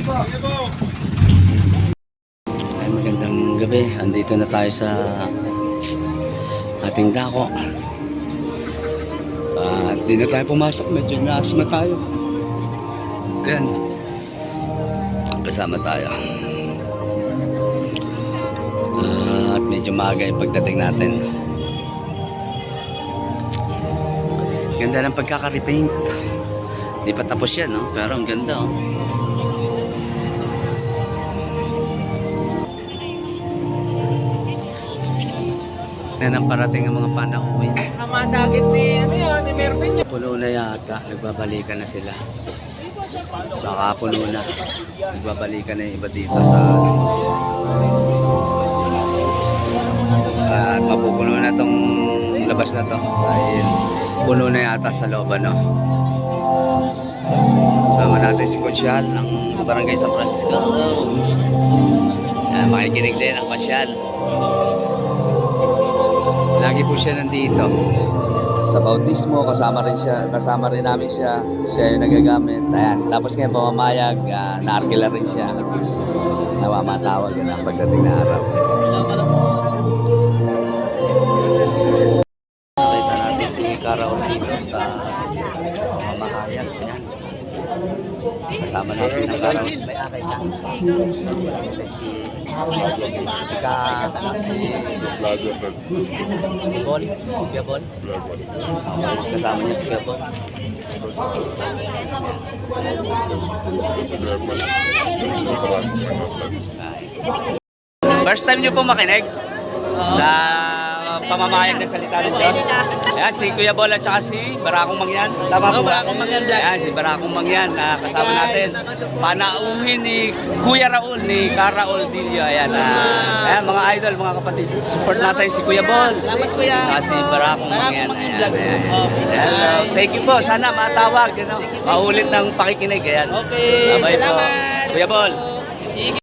Ay, magandang gabi. Andito na tayo sa ating dako. At di na tayo pumasok. Medyo naasma tayo. Ayan. Kasama tayo. At medyo maaga yung pagdating natin. Ganda ng pagkaka-repaint. Di pa tapos yan, no? Pero ang ganda, oh. Na nang parating ang mga panauwi. Namadagit ni, ano yun, ni Mervin yun. Puno na yata. Nagbabalikan na sila. Baka puno na. Nagbabalikan na yung iba dito sa... At mapupuno na tong labas na to. Dahil puno na yata sa loob, no? Sama natin si Konsyal ng Barangay San Francisco. Hello! Yan, makikinig din ang Konsyal. Lagi po siya nandito sa bautismo, kasama rin namin siya yung nagagamit. Ayan, tapos ngayon pamamayag, naarkila rin siya. Nawamatawag yan ang pagdating na araw. Nakita natin si Karaon dito sa pamamahayag. Ayan. Kasama natin ang Karaon. May akay na. Si Bon, si Gabon. Kasama niya si Gabon. First time niyo po makinig sa pamamayag ng salita ng Diyos. Ayan, si Kuya Bol at saka si Barakong Mangyan. Tama po ba? Barakong Mangyan vlog. Ayan, si Barakong Mangyan. Kasama natin. Panauhin ni Kuya Raul, ni Karaol Dilio. Ayan, ayan, mga idol, mga kapatid. Support natin si Kuya Bol. Salamat Kuya. Saka si Barakong Mangyan. Mangyan Ayan, vlog. ayan. Okay, Hello. nice. Thank you po. Sana matawag. Paulit ng pakikinig. Ayan. Okay, Bye-bye po. salamat. Kuya Bol. Sige.